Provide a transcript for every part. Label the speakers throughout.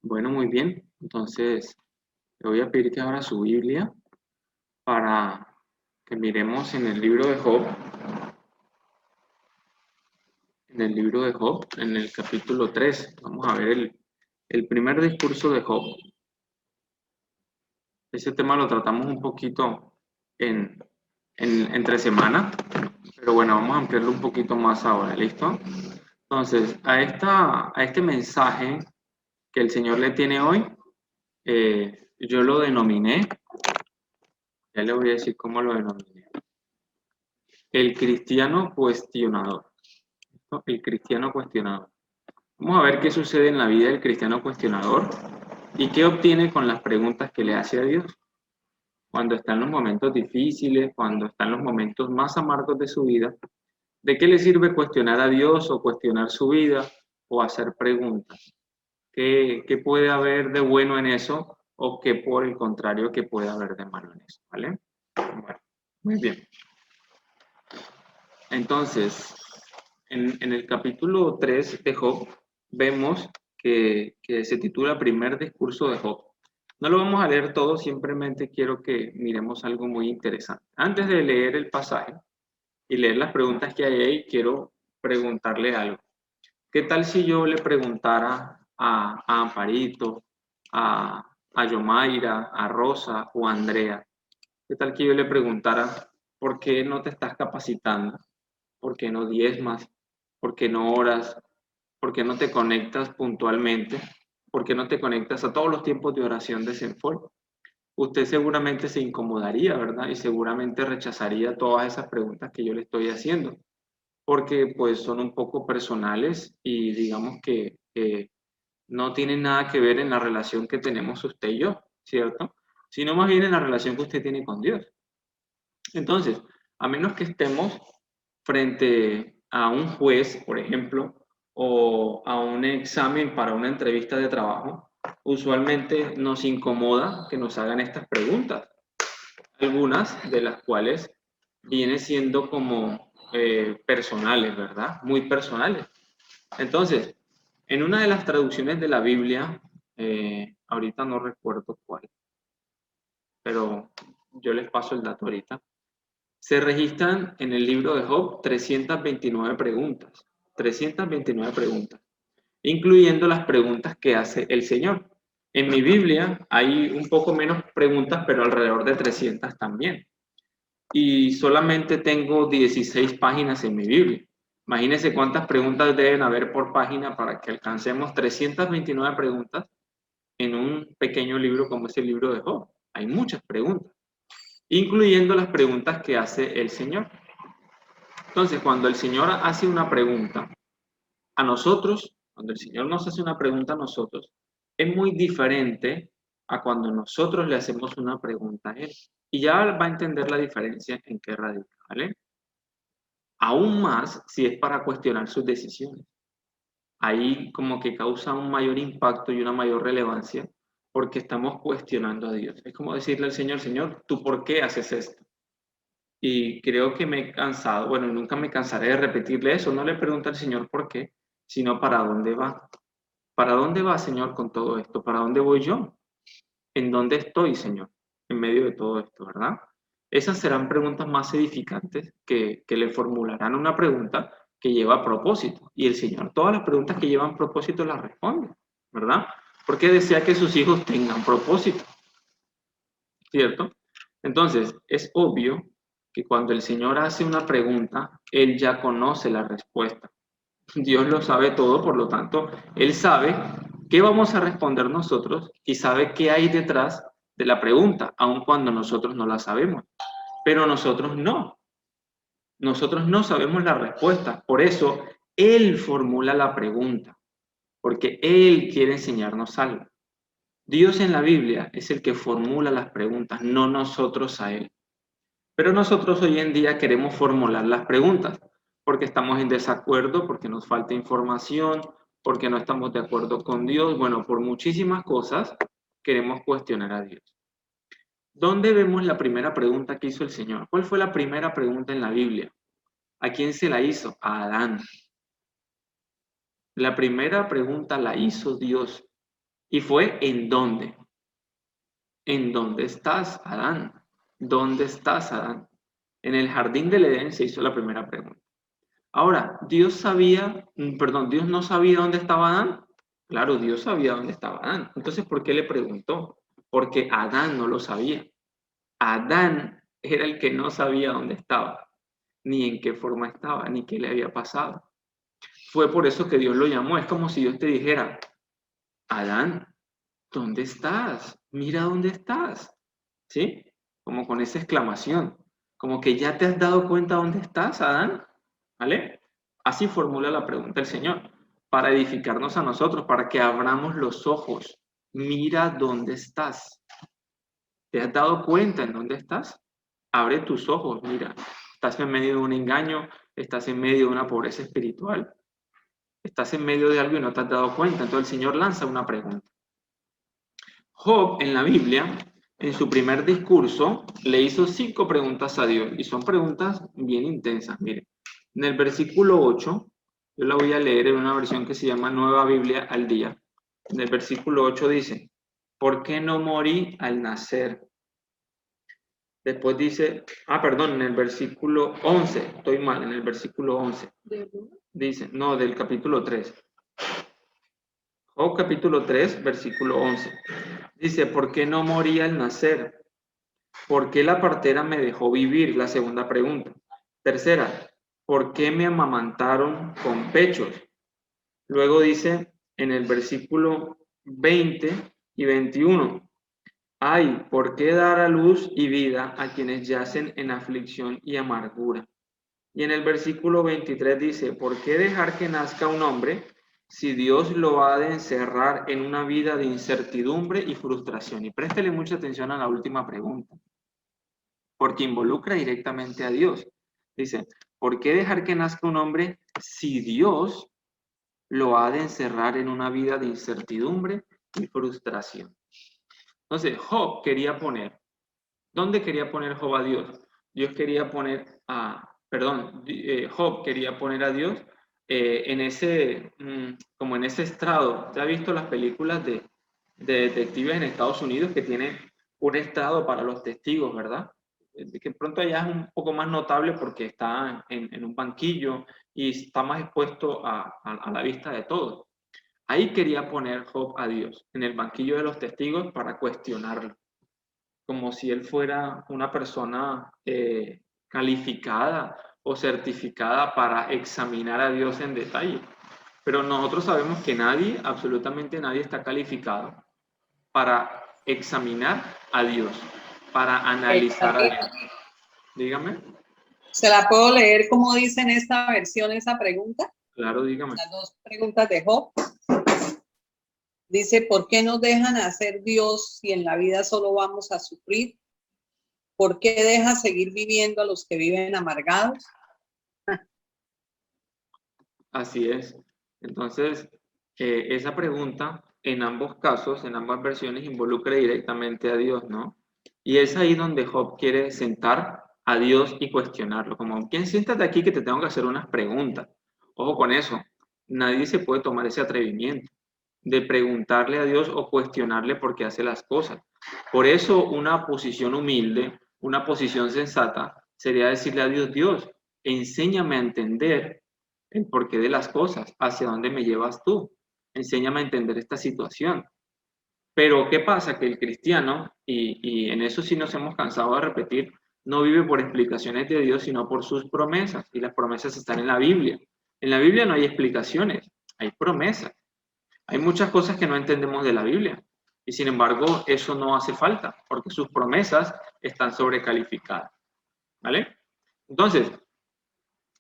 Speaker 1: Bueno, muy bien. Entonces, le voy a pedir que abra su Biblia para que miremos en el libro de Job, en el capítulo 3. Vamos a ver el primer discurso de Job. Ese tema lo tratamos un poquito en, entre semana, pero bueno, vamos a ampliarlo un poquito más ahora, ¿listo? Entonces, a este mensaje que el Señor le tiene hoy, yo lo denominé, ya le voy a decir cómo lo denominé. El cristiano cuestionador, ¿no? El cristiano cuestionador. Vamos a ver qué sucede en la vida del cristiano cuestionador y qué obtiene con las preguntas que le hace a Dios. Cuando está en los momentos difíciles, cuando está en los momentos más amargos de su vida, ¿de qué le sirve cuestionar a Dios o cuestionar su vida o hacer preguntas? ¿Qué puede haber de bueno en eso o qué por el contrario que puede haber de malo en eso? ¿Vale? Bueno, muy bien. Entonces, en el capítulo 3 de Job vemos que se titula Primer discurso de Job. No lo vamos a leer todo, simplemente quiero que miremos algo muy interesante. Antes de leer el pasaje y leer las preguntas que hay ahí, quiero preguntarle algo. ¿Qué tal si yo le preguntara a Amparito, a Yomaira, a Rosa o a Andrea? ¿Qué tal que yo le preguntara por qué no te estás capacitando? ¿Por qué no diezmas? ¿Por qué no oras? ¿Por qué no te conectas puntualmente? ¿Por qué no te conectas a todos los tiempos de oración de Senfol? Usted seguramente se incomodaría, ¿verdad? Y seguramente rechazaría todas esas preguntas que yo le estoy haciendo, porque pues son un poco personales y digamos que no tienen nada que ver en la relación que tenemos usted y yo, ¿cierto? Sino más bien en la relación que usted tiene con Dios. Entonces, a menos que estemos frente a un juez, por ejemplo, o a un examen para una entrevista de trabajo, usualmente nos incomoda que nos hagan estas preguntas, algunas de las cuales vienen siendo como personales, ¿verdad? Muy personales. Entonces, en una de las traducciones de la Biblia, ahorita no recuerdo cuál, pero yo les paso el dato ahorita. Se registran en el libro de Job 329 preguntas, incluyendo las preguntas que hace el Señor. En mi Biblia hay un poco menos preguntas, pero alrededor de 300 también. Y solamente tengo 16 páginas en mi Biblia. Imagínense cuántas preguntas deben haber por página para que alcancemos 329 preguntas en un pequeño libro como es el libro de Job. Hay muchas preguntas, incluyendo las preguntas que hace el Señor. Entonces, cuando el Señor hace una pregunta a nosotros, cuando el Señor nos hace una pregunta a nosotros, es muy diferente a cuando nosotros le hacemos una pregunta a Él. Y ya va a entender la diferencia en qué radica, ¿vale? Aún más si es para cuestionar sus decisiones. Ahí como que causa un mayor impacto y una mayor relevancia porque estamos cuestionando a Dios. Es como decirle al Señor, Señor, ¿tú por qué haces esto? Y creo que me he cansado, bueno, nunca me cansaré de repetirle eso. No le pregunto al Señor por qué, sino para dónde va. ¿Para dónde va, Señor, con todo esto? ¿Para dónde voy yo? ¿En dónde estoy, Señor? En medio de todo esto, ¿verdad? Esas serán preguntas más edificantes que le formularán una pregunta que lleva propósito. Y el Señor, todas las preguntas que llevan propósito las responde, ¿verdad? Porque desea que sus hijos tengan propósito, ¿cierto? Entonces, es obvio que cuando el Señor hace una pregunta, Él ya conoce la respuesta. Dios lo sabe todo, por lo tanto, Él sabe qué vamos a responder nosotros y sabe qué hay detrás de la pregunta, aun cuando nosotros no la sabemos. Pero nosotros no. Nosotros no sabemos la respuesta. Por eso, Él formula la pregunta, porque Él quiere enseñarnos algo. Dios en la Biblia es el que formula las preguntas, no nosotros a Él. Pero nosotros hoy en día queremos formular las preguntas porque estamos en desacuerdo, porque nos falta información, porque no estamos de acuerdo con Dios. Bueno, por muchísimas cosas queremos cuestionar a Dios. ¿Dónde vemos la primera pregunta que hizo el Señor? ¿Cuál fue la primera pregunta en la Biblia? ¿A quién se la hizo? A Adán. La primera pregunta la hizo Dios. Y fue ¿en dónde? ¿En dónde estás, Adán? ¿Dónde estás, Adán? En el jardín del Edén se hizo la primera pregunta. Ahora, Dios no sabía dónde estaba Adán. Claro, Dios sabía dónde estaba Adán. Entonces, ¿por qué le preguntó? Porque Adán no lo sabía. Adán era el que no sabía dónde estaba, ni en qué forma estaba, ni qué le había pasado. Fue por eso que Dios lo llamó. Es como si Dios te dijera, Adán, ¿dónde estás? Mira dónde estás. ¿Sí? Como con esa exclamación. Como que ya te has dado cuenta dónde estás, Adán. ¿Vale? Así formula la pregunta el Señor, para edificarnos a nosotros, para que abramos los ojos. Mira dónde estás. ¿Te has dado cuenta en dónde estás? Abre tus ojos, mira. Estás en medio de un engaño, estás en medio de una pobreza espiritual, estás en medio de algo y no te has dado cuenta. Entonces el Señor lanza una pregunta. Job en la Biblia, en su primer discurso, le hizo 5 preguntas a Dios y son preguntas bien intensas. Mire, en el versículo 8, yo la voy a leer en una versión que se llama Nueva Biblia al Día. En el versículo 8 dice, ¿por qué no morí al nacer? Después dice, perdón, en el versículo 11, estoy mal, en el versículo 11. Dice, no, del capítulo 3. Job capítulo 3, versículo 11. Dice, ¿por qué no morí al nacer? ¿Por qué la partera me dejó vivir? La segunda pregunta. Tercera, ¿por qué me amamantaron con pechos? Luego dice en el versículo 20 y 21, ay, ¿por qué dar a luz y vida a quienes yacen en aflicción y amargura? Y en el versículo 23 dice, ¿por qué dejar que nazca un hombre si Dios lo ha de encerrar en una vida de incertidumbre y frustración? Y préstele mucha atención a la última pregunta, porque involucra directamente a Dios. Dice, ¿por qué dejar que nazca un hombre si Dios lo ha de encerrar en una vida de incertidumbre y frustración? Entonces, Job quería poner, ¿dónde quería poner Job a Dios? Job quería poner a Dios en ese, como en ese estrado. ¿Ya ha visto las películas de detectives en Estados Unidos que tienen un estrado para los testigos, verdad? Que pronto allá es un poco más notable porque está en un banquillo y está más expuesto a la vista de todos. Ahí quería poner Job a Dios, en el banquillo de los testigos para cuestionarlo, como si él fuera una persona calificada o certificada para examinar a Dios en detalle. Pero nosotros sabemos que nadie, absolutamente nadie está calificado para examinar a Dios, para analizar a Dios. Dígame.
Speaker 2: ¿Se la puedo leer como dice en esta versión esa pregunta?
Speaker 1: Claro, dígame.
Speaker 2: Las 2 preguntas de Job. Dice, ¿por qué nos dejan hacer Dios si en la vida solo vamos a sufrir? ¿Por qué deja seguir viviendo a los que viven amargados?
Speaker 1: Así es. Entonces, esa pregunta en ambos casos, en ambas versiones, involucra directamente a Dios, ¿no? Y es ahí donde Job quiere sentar a Dios y cuestionarlo, como, ¿quién siéntate aquí que te tengo que hacer unas preguntas? Ojo con eso, nadie se puede tomar ese atrevimiento de preguntarle a Dios o cuestionarle por qué hace las cosas. Por eso una posición humilde, una posición sensata, sería decirle a Dios, Dios, enséñame a entender el porqué de las cosas, hacia dónde me llevas tú, enséñame a entender esta situación. Pero ¿qué pasa? Que el cristiano, y en eso sí nos hemos cansado de repetir, no vive por explicaciones de Dios, sino por sus promesas, y las promesas están en la Biblia. En la Biblia no hay explicaciones, hay promesas. Hay muchas cosas que no entendemos de la Biblia, y sin embargo eso no hace falta, porque sus promesas están sobrecalificadas, ¿vale? Entonces,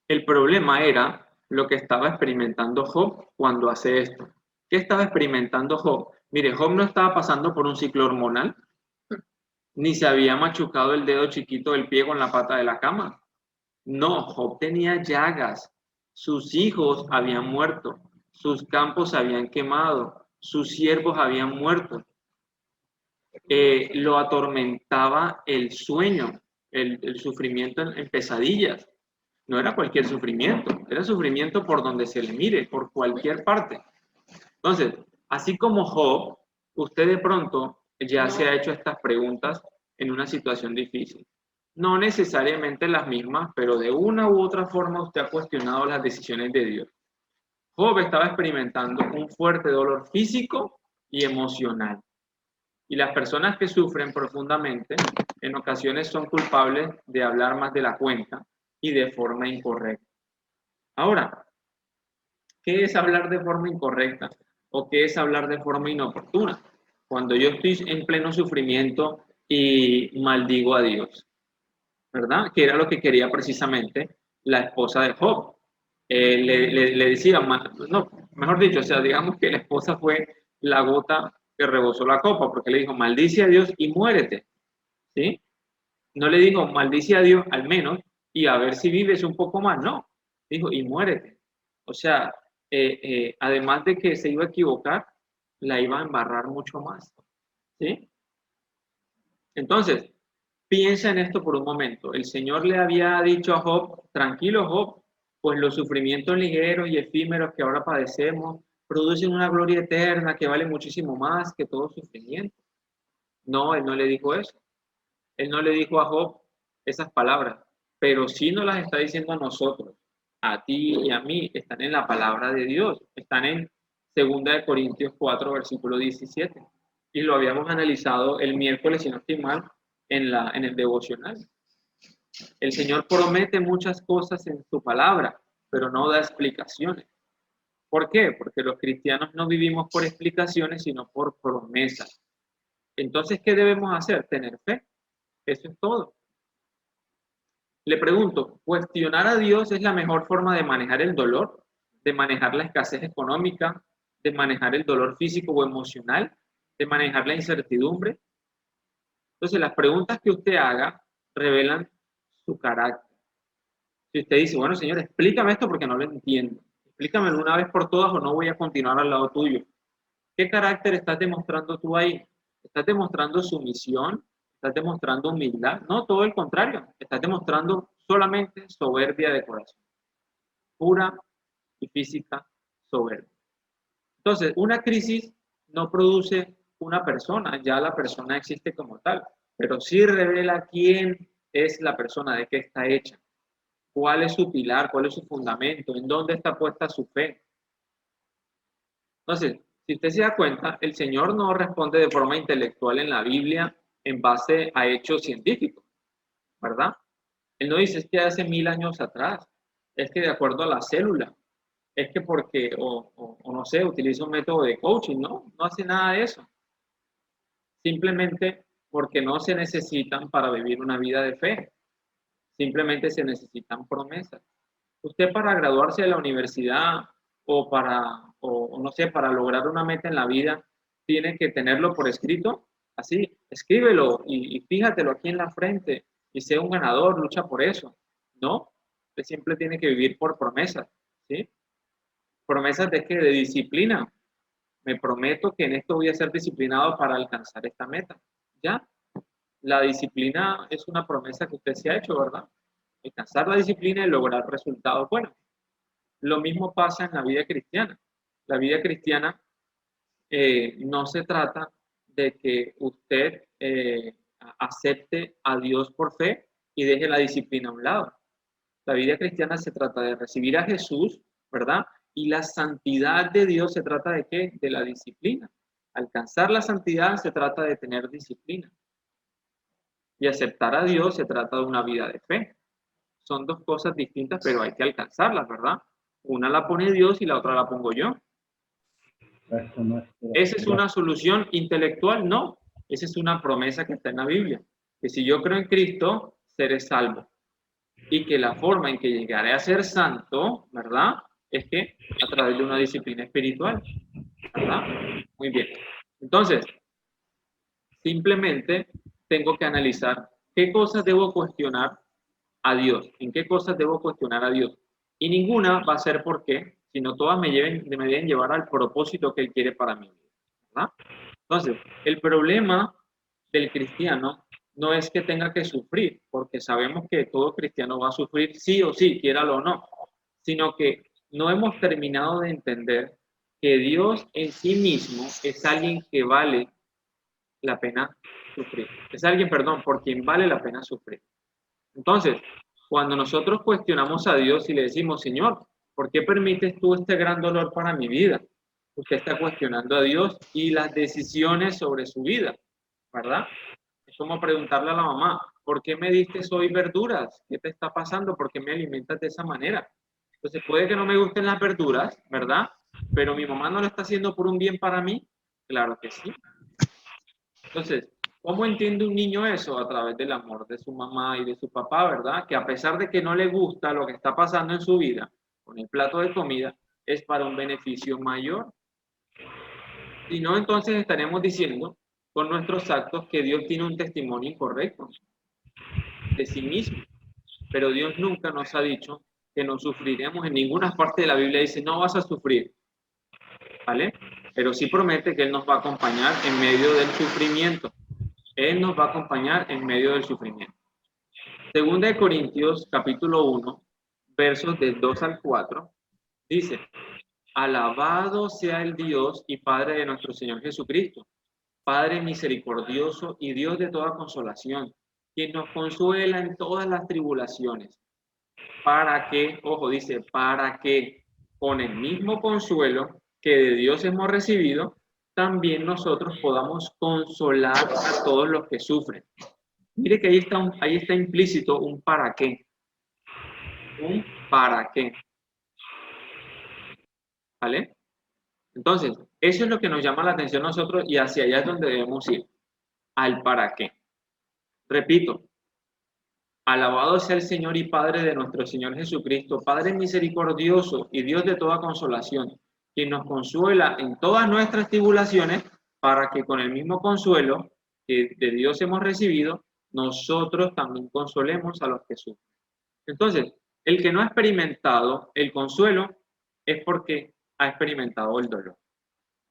Speaker 1: el problema era lo que estaba experimentando Job cuando hace esto. ¿Qué estaba experimentando Job? Mire, Job no estaba pasando por un ciclo hormonal, ni se había machucado el dedo chiquito del pie con la pata de la cama. No, Job tenía llagas. Sus hijos habían muerto, sus campos se habían quemado, sus siervos habían muerto. Lo atormentaba el sueño, el sufrimiento en pesadillas. No era cualquier sufrimiento, era sufrimiento por donde se le mire, por cualquier parte. Entonces, así como Job, usted de pronto ya
Speaker 2: No.
Speaker 1: se ha hecho estas preguntas en una situación difícil. No necesariamente las mismas, pero de una u otra forma usted ha cuestionado las decisiones de Dios. Job estaba experimentando un fuerte dolor físico y emocional. Y las personas que sufren profundamente en ocasiones son culpables de hablar más de la cuenta y de forma incorrecta. Ahora, ¿qué es hablar de forma incorrecta o qué es hablar de forma inoportuna? Cuando yo estoy en pleno sufrimiento y maldigo a Dios, ¿verdad? Que era lo que quería precisamente la esposa de Job. Le decía, no, mejor dicho, o sea, digamos que la esposa fue la gota que rebosó la copa, porque le dijo, maldice a Dios y muérete, ¿sí? No le dijo, maldice a Dios al menos y a ver si vives un poco más, no, dijo, y muérete. O sea, además de que se iba a equivocar, la iba a embarrar mucho más, ¿sí? Entonces, piensa en esto por un momento. El Señor le había dicho a Job, tranquilo Job, pues los sufrimientos ligeros y efímeros que ahora padecemos producen una gloria eterna que vale muchísimo más que todo sufrimiento. No, él no le dijo eso. Él no le dijo a Job esas palabras, pero sí nos las está diciendo a nosotros, a ti y a mí, están en la palabra de Dios, están en 2 Corintios 4, versículo 17. Y lo habíamos analizado el miércoles, si no estoy mal, en el devocional. El Señor promete muchas cosas en su palabra, pero no da explicaciones. ¿Por qué? Porque los cristianos no vivimos por explicaciones, sino por promesas. Entonces, ¿qué debemos hacer? Tener fe. Eso es todo. Le pregunto, ¿cuestionar a Dios es la mejor forma de manejar el dolor, de manejar la escasez económica, de manejar el dolor físico o emocional, de manejar la incertidumbre? Entonces, las preguntas que usted haga revelan su carácter. Si usted dice, bueno, Señor, explícame esto porque no lo entiendo. Explícamelo una vez por todas o no voy a continuar al lado tuyo. ¿Qué carácter estás demostrando tú ahí? ¿Estás demostrando sumisión? ¿Estás demostrando humildad? No, todo el contrario. Estás demostrando solamente soberbia de corazón. Pura y física soberbia. Entonces, una crisis no produce una persona, ya la persona existe como tal, pero sí revela quién es la persona, de qué está hecha, cuál es su pilar, cuál es su fundamento, en dónde está puesta su fe. Entonces, si usted se da cuenta, el Señor no responde de forma intelectual en la Biblia en base a hechos científicos, ¿verdad? Él no dice, es que hace 1000 años atrás, es que de acuerdo a la célula, es que porque, o no sé, utiliza un método de coaching, ¿no? No hace nada de eso. Simplemente porque no se necesitan para vivir una vida de fe. Simplemente se necesitan promesas. Usted para graduarse de la universidad o no sé, para lograr una meta en la vida, tiene que tenerlo por escrito. Así, escríbelo y fíjatelo aquí en la frente y sea un ganador, lucha por eso. No, usted siempre tiene que vivir por promesas, ¿sí? ¿Promesas de qué? De disciplina. Me prometo que en esto voy a ser disciplinado para alcanzar esta meta. ¿Ya? La disciplina es una promesa que usted se ha hecho, ¿verdad? Alcanzar la disciplina y lograr resultados buenos. Lo mismo pasa en la vida cristiana. La vida cristiana no se trata de que usted acepte a Dios por fe y deje la disciplina a un lado. La vida cristiana se trata de recibir a Jesús, ¿verdad? Y la santidad de Dios se trata de qué? De la disciplina. Alcanzar la santidad se trata de tener disciplina. Y aceptar a Dios se trata de una vida de fe. Son dos cosas distintas, pero hay que alcanzarlas, ¿verdad? Una la pone Dios y la otra la pongo yo. ¿Esa es una solución intelectual? No. Esa es una promesa que está en la Biblia. Que si yo creo en Cristo, seré salvo. Y que la forma en que llegaré a ser santo, ¿verdad? Es que a través de una disciplina espiritual, ¿verdad? Muy bien. Entonces, simplemente tengo que analizar qué cosas debo cuestionar a Dios, en qué cosas debo cuestionar a Dios. Y ninguna va a ser por qué, sino todas me deben llevar al propósito que Él quiere para mí, ¿verdad? Entonces, el problema del cristiano no es que tenga que sufrir, porque sabemos que todo cristiano va a sufrir sí o sí, quiéralo o no, sino que no hemos terminado de entender que Dios en sí mismo es alguien que vale la pena sufrir. Es alguien, perdón, por quien vale la pena sufrir. Entonces, cuando nosotros cuestionamos a Dios y le decimos, Señor, ¿por qué permites tú este gran dolor para mi vida? Usted está cuestionando a Dios y las decisiones sobre su vida, ¿verdad? Es como preguntarle a la mamá, ¿por qué me diste hoy verduras? ¿Qué te está pasando? ¿Por qué me alimentas de esa manera? Entonces, puede que no me gusten las verduras, ¿verdad? Pero mi mamá no lo está haciendo por un bien para mí. Claro que sí. Entonces, ¿cómo entiende un niño eso? A través del amor de su mamá y de su papá, ¿verdad? Que a pesar de que no le gusta lo que está pasando en su vida, con el plato de comida, es para un beneficio mayor. Si no, entonces estaremos diciendo con nuestros actos que Dios tiene un testimonio incorrecto de sí mismo. Pero Dios nunca nos ha dicho que no sufriremos. En ninguna parte de la Biblia dice, no vas a sufrir, ¿vale? Pero sí promete que Él nos va a acompañar en medio del sufrimiento. Él nos va a acompañar en medio del sufrimiento. Segunda de Corintios, capítulo 1, versos del 2 al 4, dice, alabado sea el Dios y Padre de nuestro Señor Jesucristo, Padre misericordioso y Dios de toda consolación, quien nos consuela en todas las tribulaciones, para que, ojo, dice, para que con el mismo consuelo que de Dios hemos recibido, también nosotros podamos consolar a todos los que sufren. Mire que ahí está implícito un para qué. Un para qué. ¿Vale? Entonces, eso es lo que nos llama la atención a nosotros y hacia allá es donde debemos ir. Al para qué. Repito, alabado sea el Señor y Padre de nuestro Señor Jesucristo, Padre misericordioso y Dios de toda consolación, quien nos consuela en todas nuestras tribulaciones para que con el mismo consuelo que de Dios hemos recibido, nosotros también consolemos a los que sufren. Entonces, el que no ha experimentado el consuelo es porque ha experimentado el dolor,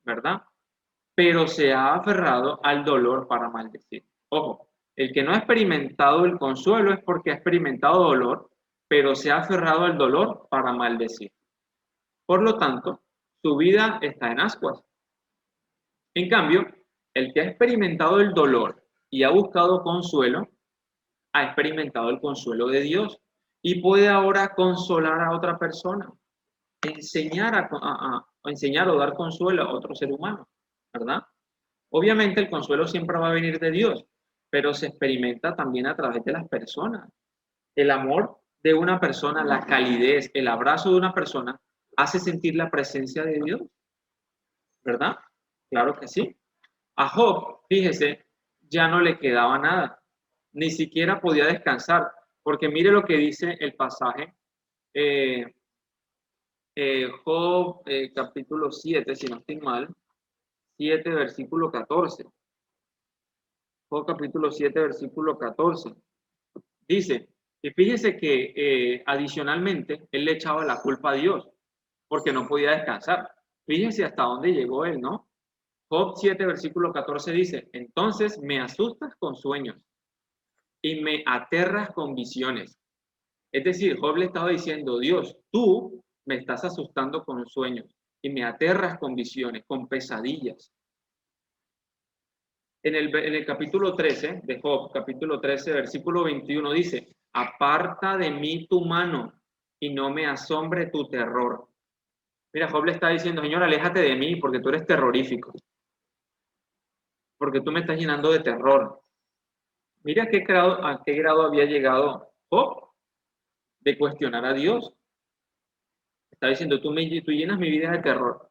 Speaker 1: ¿verdad? Pero se ha aferrado al dolor para maldecir. Ojo, el que no ha experimentado el consuelo es porque ha experimentado dolor, pero se ha aferrado al dolor para maldecir. Por lo tanto, su vida está en ascuas. En cambio, el que ha experimentado el dolor y ha buscado consuelo, ha experimentado el consuelo de Dios y puede ahora consolar a otra persona, enseñar o dar consuelo a otro ser humano, ¿verdad? Obviamente el consuelo siempre va a venir de Dios, pero se experimenta también a través de las personas. El amor de una persona, la calidez, el abrazo de una persona hace sentir la presencia de Dios, ¿verdad? Claro que sí. A Job, fíjese, ya no le quedaba nada, ni siquiera podía descansar, porque mire lo que dice el pasaje, eh, Job capítulo 7, si no estoy mal, 7 versículo 14. Job capítulo 7 versículo 14. Dice, y fíjese que adicionalmente él le echaba la culpa a Dios, porque no podía descansar. Fíjese hasta dónde llegó él, ¿no? Job 7 versículo 14 dice, entonces me asustas con sueños y me aterras con visiones. Es decir, Job le estaba diciendo, Dios, tú me estás asustando con sueños y me aterras con visiones, con pesadillas. En el capítulo 13 de Job, capítulo 13, versículo 21 dice, aparta de mí tu mano y no me asombre tu terror. Mira, Job le está diciendo, Señor, aléjate de mí porque tú eres terrorífico, porque tú me estás llenando de terror. Mira a qué grado había llegado Job de cuestionar a Dios. Está diciendo, tú llenas mi vida de terror.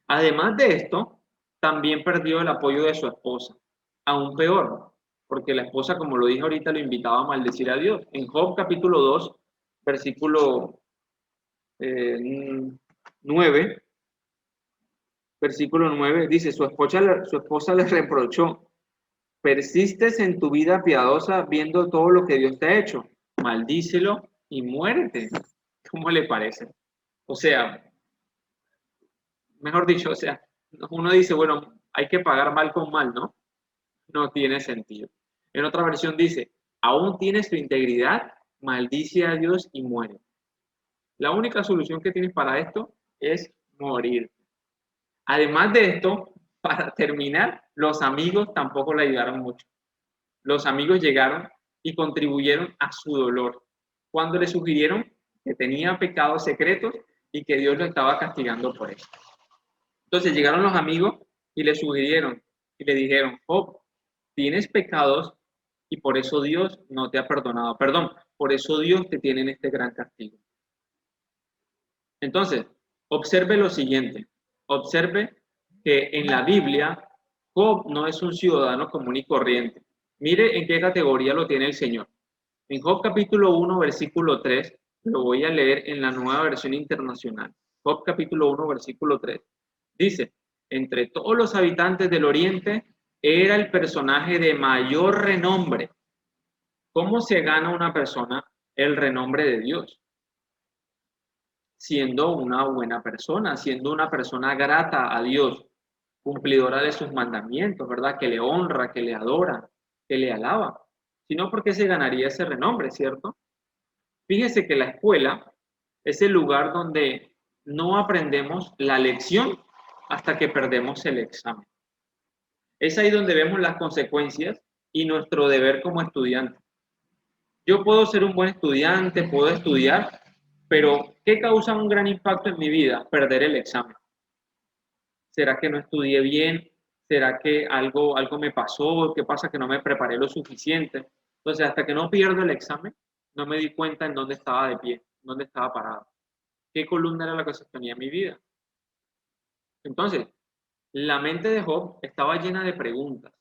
Speaker 1: Además de esto, también perdió el apoyo de su esposa. Aún peor, porque la esposa, como lo dije ahorita, lo invitaba a maldecir a Dios. En Job capítulo 2, versículo 9, versículo 9, dice, su esposa le reprochó, persistes en tu vida piadosa viendo todo lo que Dios te ha hecho, maldícelo y muérete. ¿Cómo le parece? O sea, mejor dicho, o sea, uno dice, bueno, hay que pagar mal con mal, ¿no? No tiene sentido. En otra versión dice, aún tienes tu integridad, maldice a Dios y muere. La única solución que tienes para esto es morir. Además de esto, para terminar, los amigos tampoco le ayudaron mucho. Los amigos llegaron y contribuyeron a su dolor cuando le sugirieron que tenía pecados secretos y que Dios lo estaba castigando por eso. Entonces llegaron los amigos y le sugirieron y le dijeron, Job, tienes pecados y por eso Dios no te ha perdonado. Perdón, por eso Dios te tiene en este gran castigo. Entonces, observe lo siguiente. Observe que en la Biblia, Job no es un ciudadano común y corriente. Mire en qué categoría lo tiene el Señor. En Job capítulo 1, versículo 3, lo voy a leer en la Nueva Versión Internacional. Job capítulo 1, versículo 3. Dice, entre todos los habitantes del oriente, era el personaje de mayor renombre. ¿Cómo se gana una persona el renombre de Dios? Siendo una buena persona, siendo una persona grata a Dios, cumplidora de sus mandamientos, ¿verdad? Que le honra, que le adora, que le alaba. Si no, ¿por qué se ganaría ese renombre, cierto? Fíjese que la escuela es el lugar donde no aprendemos la lección hasta que perdemos el examen. Es ahí donde vemos las consecuencias y nuestro deber como estudiante. Yo puedo ser un buen estudiante, puedo estudiar, pero ¿qué causa un gran impacto en mi vida? Perder el examen. ¿Será que no estudié bien? ¿Será que algo me pasó? ¿Qué pasa que no me preparé lo suficiente? Entonces, hasta que no pierdo el examen, no me di cuenta en dónde estaba de pie, dónde estaba parado. ¿Qué columna era la que sostenía mi vida? Entonces, la mente de Job estaba llena de preguntas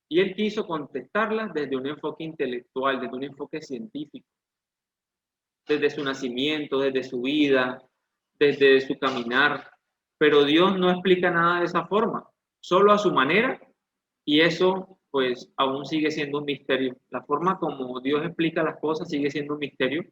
Speaker 1: y él quiso contestarlas desde un enfoque intelectual, desde un enfoque científico, desde su nacimiento, desde su vida, desde su caminar. Pero Dios no explica nada de esa forma, solo a su manera, y eso pues aún sigue siendo un misterio. La forma como Dios explica las cosas sigue siendo un misterio.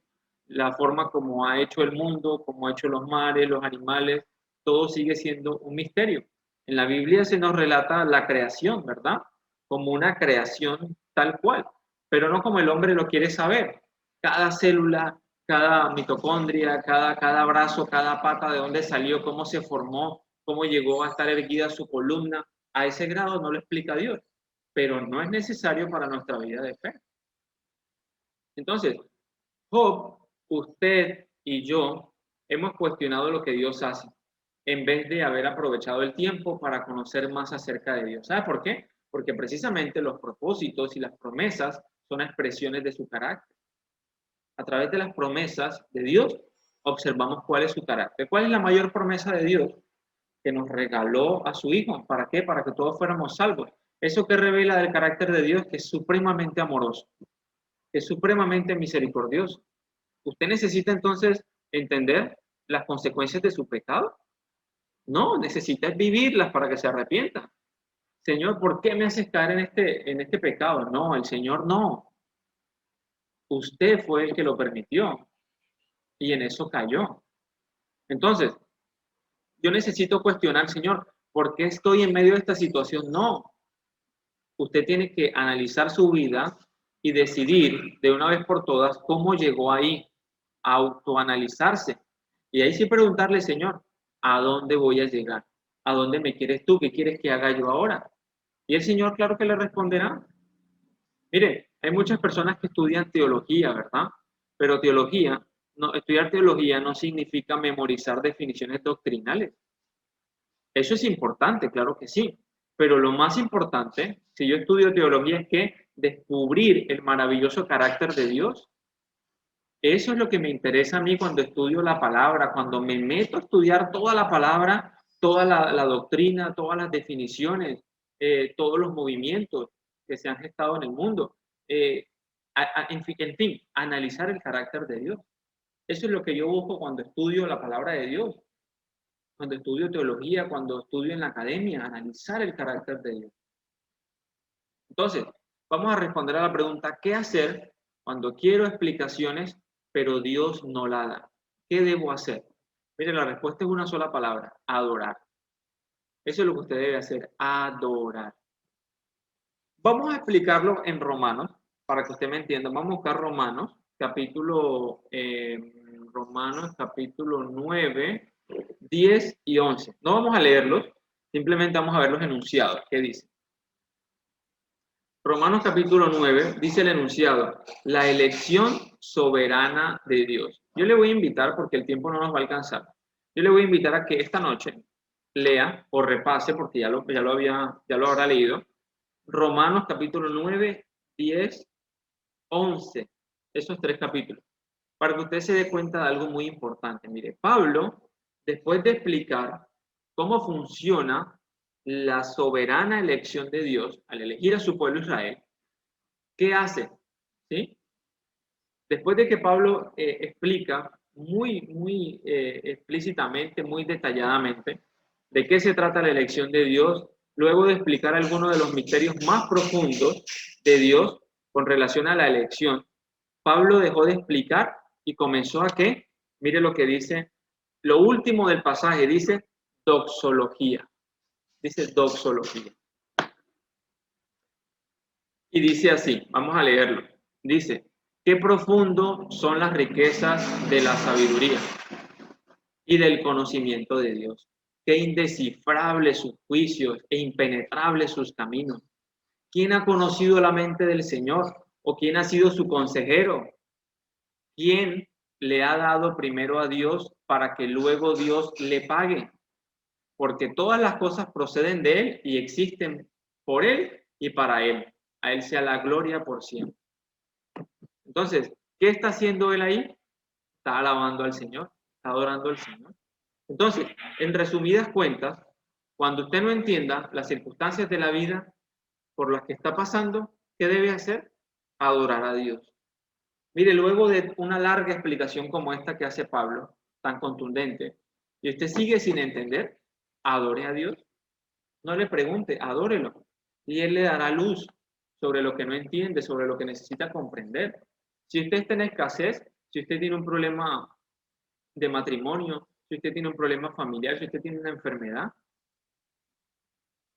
Speaker 1: La forma como ha hecho el mundo, como ha hecho los mares, los animales, todo sigue siendo un misterio. En la Biblia se nos relata la creación, ¿verdad? Como una creación tal cual, pero no como el hombre lo quiere saber. Cada célula, cada mitocondria, cada brazo, cada pata, de dónde salió, cómo se formó, cómo llegó a estar erguida su columna, a ese grado no lo explica Dios, pero no es necesario para nuestra vida de fe. Entonces, Job, usted y yo hemos cuestionado lo que Dios hace en vez de haber aprovechado el tiempo para conocer más acerca de Dios. ¿Sabe por qué? Porque precisamente los propósitos y las promesas son expresiones de su carácter. A través de las promesas de Dios observamos cuál es su carácter. ¿Cuál es la mayor promesa de Dios? Que nos regaló a su Hijo. ¿Para qué? Para que todos fuéramos salvos. Eso que revela del carácter de Dios, que es supremamente amoroso, que es supremamente misericordioso. ¿Usted necesita entonces entender las consecuencias de su pecado? No, necesita vivirlas para que se arrepienta. Señor, ¿por qué me haces caer en este pecado? No, el Señor no. Usted fue el que lo permitió y en eso cayó. Entonces, yo necesito cuestionar, Señor, ¿por qué estoy en medio de esta situación? No. Usted tiene que analizar su vida y decidir de una vez por todas cómo llegó ahí, a autoanalizarse. Y ahí sí preguntarle, Señor, ¿a dónde voy a llegar? ¿A dónde me quieres tú? ¿Qué quieres que haga yo ahora? Y el Señor, claro que le responderá. Mire, hay muchas personas que estudian teología, ¿verdad? Pero estudiar teología no significa memorizar definiciones doctrinales. Eso es importante, claro que sí. Pero lo más importante, si yo estudio teología, es que descubrir el maravilloso carácter de Dios. Eso es lo que me interesa a mí cuando estudio la palabra, cuando me meto a estudiar toda la palabra, toda la doctrina, todas las definiciones, todos los movimientos que se han gestado en el mundo. En fin, analizar el carácter de Dios. Eso es lo que yo busco cuando estudio la palabra de Dios, cuando estudio teología, cuando estudio en la academia, analizar el carácter de Dios. Entonces, vamos a responder a la pregunta, ¿qué hacer cuando quiero explicaciones, pero Dios no la da? ¿Qué debo hacer? Mire, la respuesta es una sola palabra, adorar. Eso es lo que usted debe hacer, adorar. Vamos a explicarlo en Romanos, para que usted me entienda. Vamos a buscar Romanos, capítulo 9, 10 y 11. No vamos a leerlos, simplemente vamos a ver los enunciados. ¿Qué dice? Romanos capítulo 9 dice el enunciado, la elección soberana de Dios. Yo le voy a invitar, porque el tiempo no nos va a alcanzar, yo le voy a invitar a que esta noche lea o repase, porque ya lo habrá leído, Romanos capítulo 9, 10, 11, esos 3 capítulos, para que usted se dé cuenta de algo muy importante. Mire, Pablo, después de explicar cómo funciona la soberana elección de Dios al elegir a su pueblo Israel, ¿qué hace? ¿Sí? Después de que Pablo explica muy explícitamente, muy detalladamente, de qué se trata la elección de Dios, luego de explicar algunos de los misterios más profundos de Dios con relación a la elección, Pablo dejó de explicar y comenzó a qué? Mire lo que dice, lo último del pasaje dice doxología. Dice doxología. Y dice así, vamos a leerlo. Dice, qué profundo son las riquezas de la sabiduría y del conocimiento de Dios. Qué indescifrables sus juicios e impenetrables sus caminos. ¿Quién ha conocido la mente del Señor? ¿O quién ha sido su consejero? ¿Quién le ha dado primero a Dios para que luego Dios le pague? Porque todas las cosas proceden de Él y existen por Él y para Él. A Él sea la gloria por siempre. Entonces, ¿qué está haciendo Él ahí? Está alabando al Señor, está adorando al Señor. Entonces, en resumidas cuentas, cuando usted no entienda las circunstancias de la vida por las que está pasando, ¿qué debe hacer? Adorar a Dios. Mire, luego de una larga explicación como esta que hace Pablo, tan contundente, y usted sigue sin entender, adore a Dios. No le pregunte, adórelo. Y Él le dará luz sobre lo que no entiende, sobre lo que necesita comprender. Si usted está en escasez, si usted tiene un problema de matrimonio, si usted tiene un problema familiar, si usted tiene una enfermedad,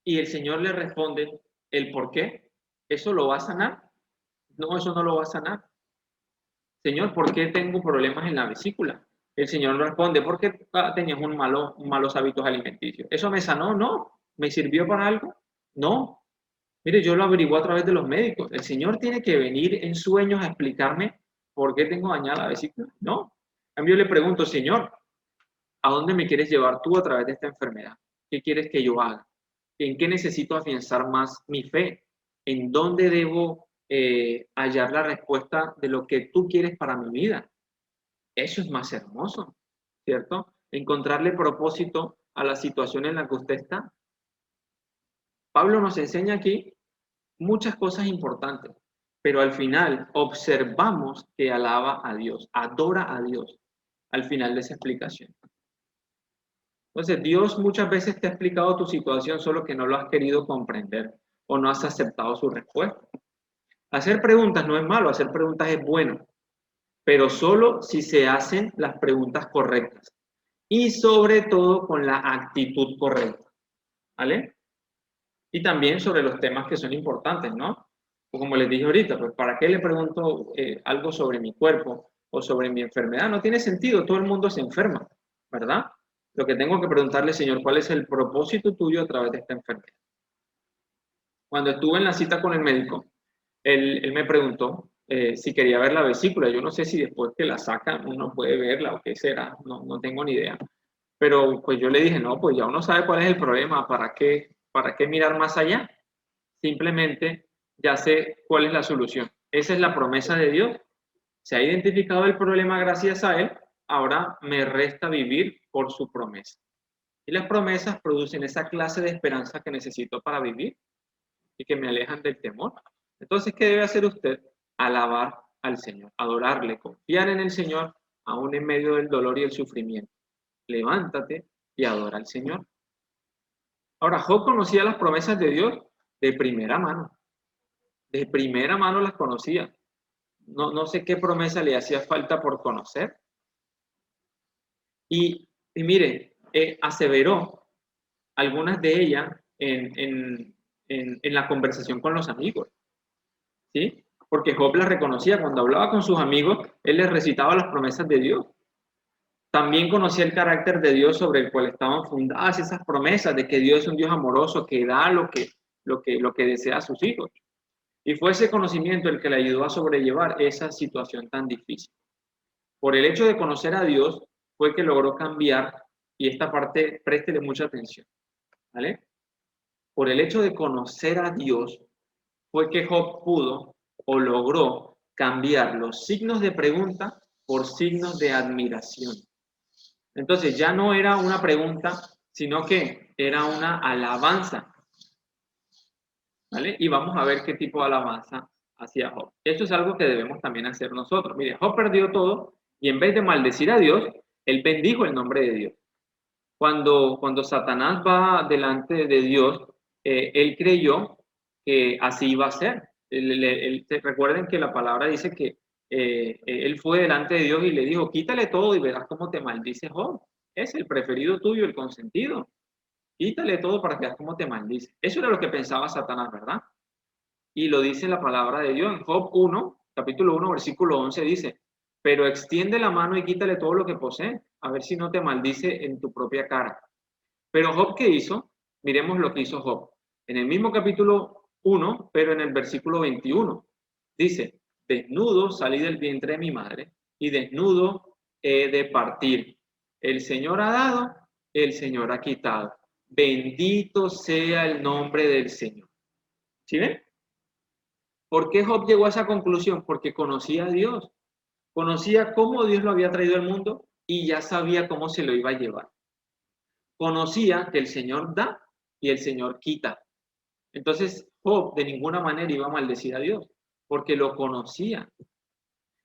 Speaker 1: y el Señor le responde el por qué, ¿eso lo va a sanar? No, eso no lo va a sanar. Señor, ¿por qué tengo problemas en la vesícula? El Señor responde, ¿por qué tenías malos hábitos alimenticios? ¿Eso me sanó? No. ¿Me sirvió para algo? No. Mire, yo lo averiguo a través de los médicos. El Señor tiene que venir en sueños a explicarme por qué tengo dañada la vesícula. No. En cambio, le pregunto, Señor, ¿a dónde me quieres llevar tú a través de esta enfermedad? ¿Qué quieres que yo haga? ¿En qué necesito afianzar más mi fe? ¿En dónde debo hallar la respuesta de lo que tú quieres para mi vida? Eso es más hermoso, ¿cierto? Encontrarle propósito a la situación en la que usted está. Pablo nos enseña aquí muchas cosas importantes, pero al final observamos que alaba a Dios, adora a Dios al final de esa explicación. Entonces, Dios muchas veces te ha explicado tu situación, solo que no lo has querido comprender o no has aceptado su respuesta. Hacer preguntas no es malo, hacer preguntas es bueno, pero solo si se hacen las preguntas correctas y sobre todo con la actitud correcta, ¿vale? Y también sobre los temas que son importantes, ¿no? Pues como les dije ahorita, pues ¿para qué le pregunto algo sobre mi cuerpo o sobre mi enfermedad? No tiene sentido, todo el mundo se enferma, ¿verdad? Lo que tengo que preguntarle, Señor, ¿cuál es el propósito tuyo a través de esta enfermedad? Cuando estuve en la cita con el médico, él me preguntó si quería ver la vesícula. Yo no sé si después que la sacan uno puede verla o qué será, no tengo ni idea. Pero pues yo le dije, no, pues ya uno sabe cuál es el problema, para qué mirar más allá? Simplemente ya sé cuál es la solución. Esa es la promesa de Dios. Se ha identificado el problema gracias a Él, ahora me resta vivir por su promesa. Y las promesas producen esa clase de esperanza que necesito para vivir y que me alejan del temor. Entonces, ¿qué debe hacer usted? Alabar al Señor, adorarle, confiar en el Señor, aún en medio del dolor y el sufrimiento. Levántate y adora al Señor. Ahora, Job conocía las promesas de Dios de primera mano. De primera mano las conocía. No sé qué promesa le hacía falta por conocer. Y mire, aseveró algunas de ellas en la conversación con los amigos, ¿sí? Porque Job las reconocía. Cuando hablaba con sus amigos, él les recitaba las promesas de Dios. También conocía el carácter de Dios sobre el cual estaban fundadas esas promesas de que Dios es un Dios amoroso que da lo que desea a sus hijos. Y fue ese conocimiento el que le ayudó a sobrellevar esa situación tan difícil. Por el hecho de conocer a Dios fue que logró cambiar, y esta parte préstele mucha atención, ¿vale? Por el hecho de conocer a Dios fue que Job pudo o logró cambiar los signos de pregunta por signos de admiración. Entonces ya no era una pregunta, sino que era una alabanza, ¿vale? Y vamos a ver qué tipo de alabanza hacía Job. Esto es algo que debemos también hacer nosotros. Mire, Job perdió todo y en vez de maldecir a Dios, él bendijo el nombre de Dios. Cuando Satanás va delante de Dios, él creyó que así iba a ser. Recuerden que la palabra dice que él fue delante de Dios y le dijo, quítale todo y verás cómo te maldice Job. Es el preferido tuyo, el consentido. Quítale todo para que veas cómo te maldice. Eso era lo que pensaba Satanás, ¿verdad? Y lo dice la palabra de Dios. En Job 1, capítulo 1, versículo 11 dice, pero extiende la mano y quítale todo lo que posee, a ver si no te maldice en tu propia cara. Pero Job, ¿qué hizo? Miremos lo que hizo Job. En el mismo capítulo 1, pero en el versículo 21, dice, desnudo salí del vientre de mi madre y desnudo he de partir. El Señor ha dado, el Señor ha quitado. Bendito sea el nombre del Señor. ¿Sí ven? ¿Por qué Job llegó a esa conclusión? Porque conocía a Dios. Conocía cómo Dios lo había traído al mundo y ya sabía cómo se lo iba a llevar. Conocía que el Señor da y el Señor quita. Entonces, Job de ninguna manera iba a maldecir a Dios, porque lo conocía.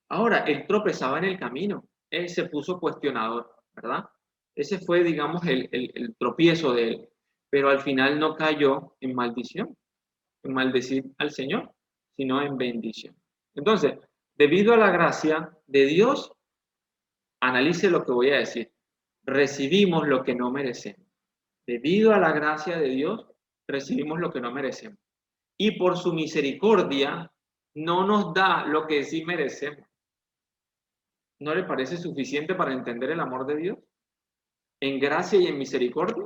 Speaker 1: Ahora, él tropezaba en el camino, él se puso cuestionador, ¿verdad? Ese fue, digamos, el tropiezo de él, pero al final no cayó en maldición, en maldecir al Señor, sino en bendición. Entonces, debido a la gracia de Dios, analice lo que voy a decir. Recibimos lo que no merecemos. Debido a la gracia de Dios, recibimos lo que no merecemos. Y por su misericordia, no nos da lo que sí merecemos. ¿No le parece suficiente para entender el amor de Dios? En gracia y en misericordia.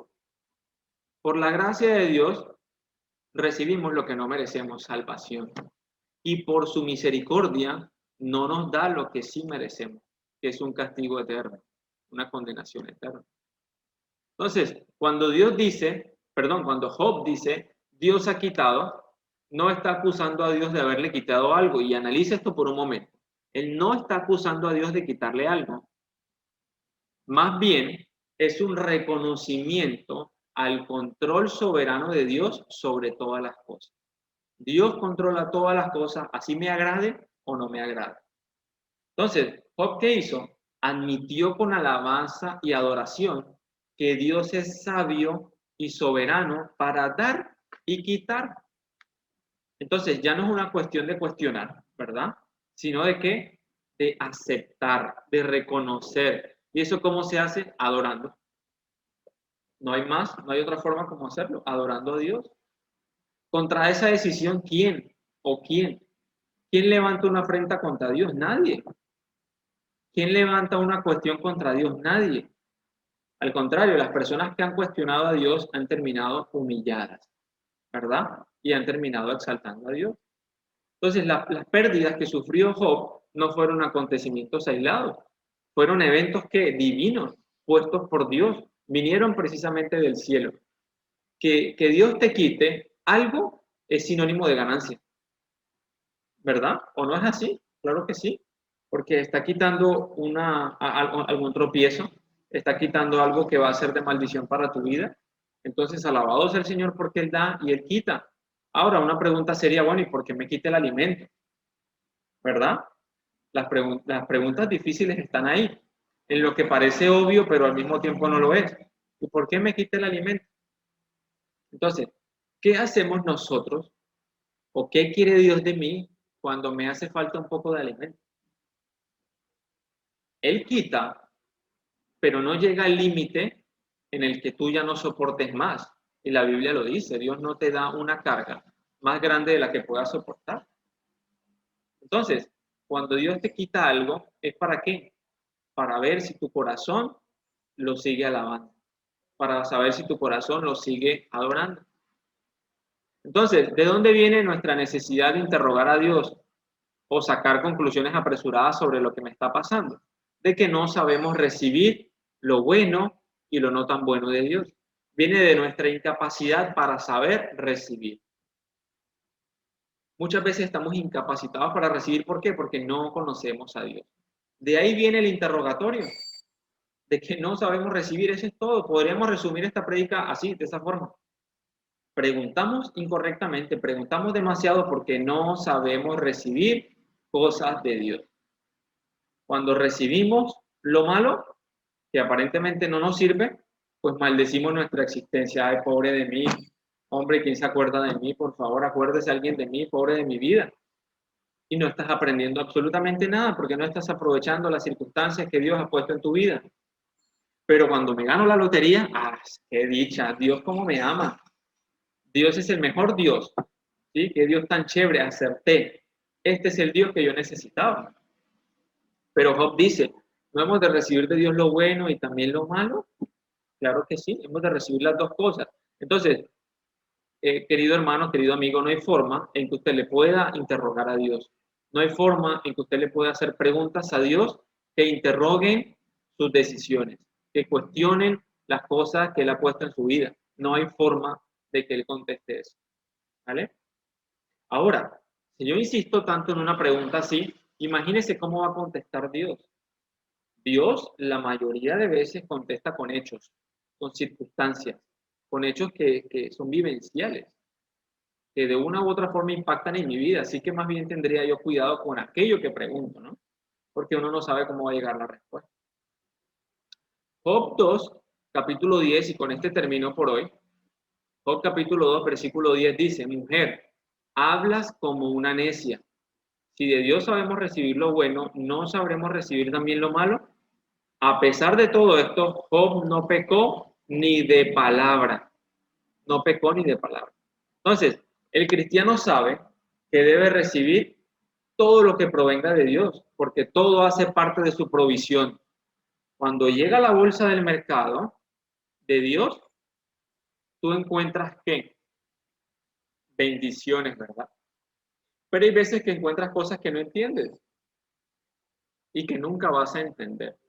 Speaker 1: Por la gracia de Dios, recibimos lo que no merecemos, salvación. Y por su misericordia, no nos da lo que sí merecemos, que es un castigo eterno, una condenación eterna. Entonces, cuando cuando Job dice, Dios ha quitado, no está acusando a Dios de haberle quitado algo. Y analice esto por un momento. Él no está acusando a Dios de quitarle algo. Más bien, es un reconocimiento al control soberano de Dios sobre todas las cosas. Dios controla todas las cosas, así me agrade o no me agrade. Entonces, Job, ¿qué hizo? Admitió con alabanza y adoración que Dios es sabio y soberano para dar y quitar. Entonces, ya no es una cuestión de cuestionar, ¿verdad? Sino de qué? De aceptar, de reconocer. ¿Y eso cómo se hace? Adorando. No hay más, no hay otra forma como hacerlo, adorando a Dios. Contra esa decisión, ¿quién o quién? ¿Quién levanta una afrenta contra Dios? Nadie. ¿Quién levanta una cuestión contra Dios? Nadie. Al contrario, las personas que han cuestionado a Dios han terminado humilladas, ¿verdad? Y han terminado exaltando a Dios. Entonces, las pérdidas que sufrió Job no fueron acontecimientos aislados, fueron eventos que divinos, puestos por Dios, vinieron precisamente del cielo. Que Dios te quite algo es sinónimo de ganancia, ¿verdad? ¿O no es así? Claro que sí, porque está quitando algún tropiezo, está quitando algo que va a ser de maldición para tu vida. Entonces, alabado sea el Señor porque Él da y Él quita. Ahora, una pregunta sería, bueno, ¿y por qué me quita el alimento? ¿Verdad? Las preguntas difíciles están ahí, en lo que parece obvio, pero al mismo tiempo no lo es. ¿Y por qué me quita el alimento? Entonces, ¿qué hacemos nosotros o qué quiere Dios de mí cuando me hace falta un poco de alimento? Él quita, pero no llega al límite en el que tú ya no soportes más. Y la Biblia lo dice, Dios no te da una carga más grande de la que puedas soportar. Entonces, cuando Dios te quita algo, ¿es para qué? para ver si tu corazón lo sigue alabando, para saber si tu corazón lo sigue adorando. Entonces, ¿de dónde viene nuestra necesidad de interrogar a Dios o sacar conclusiones apresuradas sobre lo que me está pasando? De que no sabemos recibir lo bueno y lo no tan bueno de Dios. Viene de nuestra incapacidad para saber recibir. Muchas veces estamos incapacitados para recibir. ¿Por qué? Porque no conocemos a Dios. De ahí viene el interrogatorio, de que no sabemos recibir. Eso es todo. Podríamos resumir esta prédica así, de esa forma. Preguntamos incorrectamente, preguntamos demasiado porque no sabemos recibir cosas de Dios. Cuando recibimos lo malo, que aparentemente no nos sirve, pues maldecimos nuestra existencia. Ay, pobre de mí. Hombre, ¿quién se acuerda de mí? Por favor, acuérdese alguien de mí, pobre de mi vida. Y no estás aprendiendo absolutamente nada porque no estás aprovechando las circunstancias que Dios ha puesto en tu vida. Pero cuando me gano la lotería, qué dicha, Dios cómo me ama. Dios es el mejor Dios, ¿sí? Qué Dios tan chévere, acerté. Este es el Dios que yo necesitaba. Pero Job dice, ¿no hemos de recibir de Dios lo bueno y también lo malo? Claro que sí, hemos de recibir las dos cosas. Entonces, querido hermano, querido amigo, no hay forma en que usted le pueda interrogar a Dios. No hay forma en que usted le pueda hacer preguntas a Dios que interroguen sus decisiones, que cuestionen las cosas que Él ha puesto en su vida. No hay forma de que Él conteste eso. ¿Vale? Ahora, si yo insisto tanto en una pregunta así, imagínese cómo va a contestar Dios. Dios la mayoría de veces contesta con hechos, con circunstancias, con hechos que son vivenciales, que de una u otra forma impactan en mi vida. Así que más bien tendría yo cuidado con aquello que pregunto, ¿no? Porque uno no sabe cómo va a llegar la respuesta. Job 2, capítulo 10, y con este termino por hoy. Job capítulo 2, versículo 10 dice, mujer, hablas como una necia. Si de Dios sabemos recibir lo bueno, ¿no sabremos recibir también lo malo? A pesar de todo esto, Job no pecó ni de palabra. No pecó ni de palabra. Entonces, el cristiano sabe que debe recibir todo lo que provenga de Dios, porque todo hace parte de su provisión. Cuando llega la bolsa del mercado de Dios, tú encuentras ¿qué? Bendiciones, ¿verdad? Pero hay veces que encuentras cosas que no entiendes y que nunca vas a entender.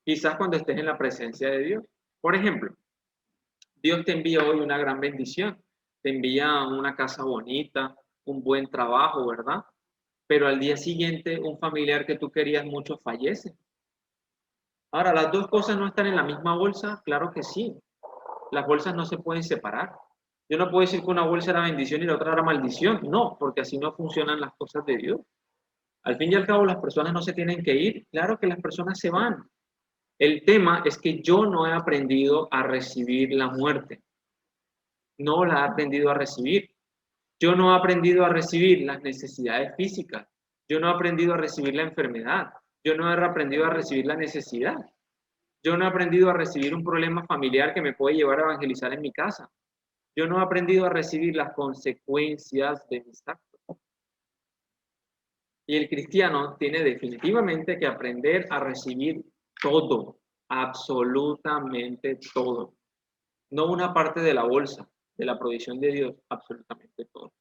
Speaker 1: Quizás cuando estés en la presencia de Dios. Por ejemplo, Dios te envía hoy una gran bendición. Te envía una casa bonita, un buen trabajo, ¿verdad? Pero al día siguiente un familiar que tú querías mucho fallece. Ahora, ¿las dos cosas no están en la misma bolsa? Claro que sí. Las bolsas no se pueden separar. Yo no puedo decir que una bolsa era bendición y la otra era maldición. No, porque así no funcionan las cosas de Dios. Al fin y al cabo, las personas no se tienen que ir. Claro que las personas se van. El tema es que yo no he aprendido a recibir la muerte. No la he aprendido a recibir. Yo no he aprendido a recibir las necesidades físicas. Yo no he aprendido a recibir la enfermedad. Yo no he aprendido a recibir la necesidad. Yo no he aprendido a recibir un problema familiar que me puede llevar a evangelizar en mi casa. Yo no he aprendido a recibir las consecuencias de mis actos. Y el cristiano tiene definitivamente que aprender a recibir todo, absolutamente todo. No una parte de la bolsa, de la provisión de Dios, absolutamente todo.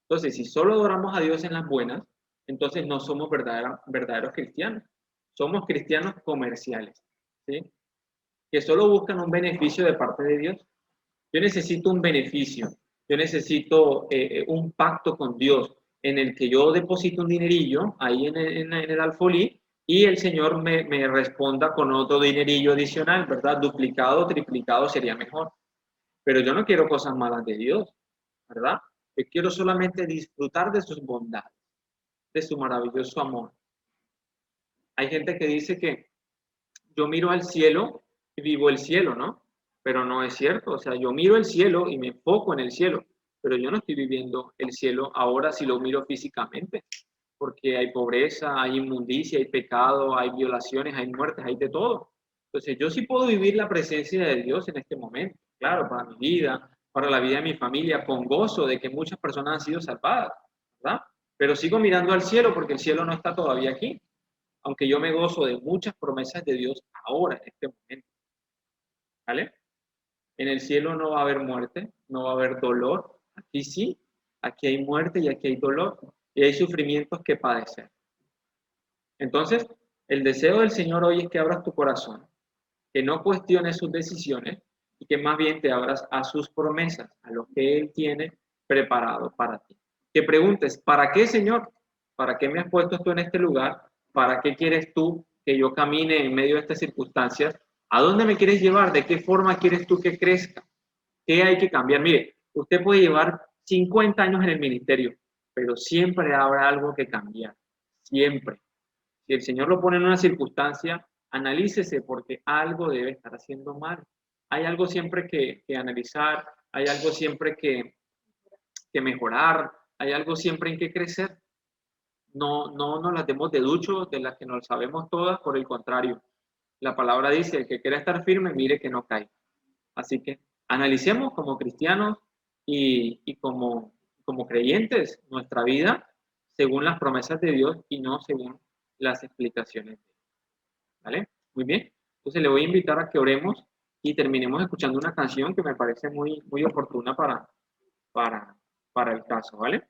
Speaker 1: Entonces, si solo adoramos a Dios en las buenas, entonces no somos verdaderos cristianos. Somos cristianos comerciales, ¿sí? Que solo buscan un beneficio de parte de Dios. Yo necesito un beneficio, yo necesito un pacto con Dios en el que yo deposito un dinerillo ahí en el alfolí y el Señor me responda con otro dinerillo adicional, ¿verdad? Duplicado, triplicado sería mejor. Pero yo no quiero cosas malas de Dios, ¿verdad? Yo quiero solamente disfrutar de sus bondades, de su maravilloso amor. Hay gente que dice que yo miro al cielo y vivo el cielo, ¿no? Pero no es cierto. O sea, yo miro el cielo y me enfoco en el cielo, pero yo no estoy viviendo el cielo ahora si lo miro físicamente, porque hay pobreza, hay inmundicia, hay pecado, hay violaciones, hay muertes, hay de todo. Entonces, yo sí puedo vivir la presencia de Dios en este momento, claro, para mi vida, para la vida de mi familia, con gozo de que muchas personas han sido salvadas, ¿verdad? Pero sigo mirando al cielo porque el cielo no está todavía aquí. aunque yo me gozo de muchas promesas de Dios ahora, en este momento. ¿Vale? En el cielo no va a haber muerte, no va a haber dolor. Aquí sí, aquí hay muerte y aquí hay dolor y hay sufrimientos que padecer. Entonces, el deseo del Señor hoy es que abras tu corazón, que no cuestiones sus decisiones y que más bien te abras a sus promesas, a lo que Él tiene preparado para ti. Que preguntes, ¿para qué, Señor? ¿Para qué me has puesto tú en este lugar? ¿Para qué quieres tú que yo camine en medio de estas circunstancias? ¿A dónde me quieres llevar? ¿De qué forma quieres tú que crezca? ¿Qué hay que cambiar? Mire, usted puede llevar 50 años en el ministerio, pero siempre habrá algo que cambiar. Siempre. Si el Señor lo pone en una circunstancia, analícese porque algo debe estar haciendo mal. Hay algo siempre que analizar, hay algo siempre que mejorar, hay algo siempre en que crecer. No nos las demos de ducho de las que nos sabemos todas, por el contrario. La palabra dice, el que quiera estar firme, mire que no cae. Así que analicemos como cristianos y como creyentes nuestra vida según las promesas de Dios y no según las explicaciones de Dios. ¿Vale? Muy bien. Entonces le voy a invitar a que oremos y terminemos escuchando una canción que me parece muy, muy oportuna para el caso, ¿vale?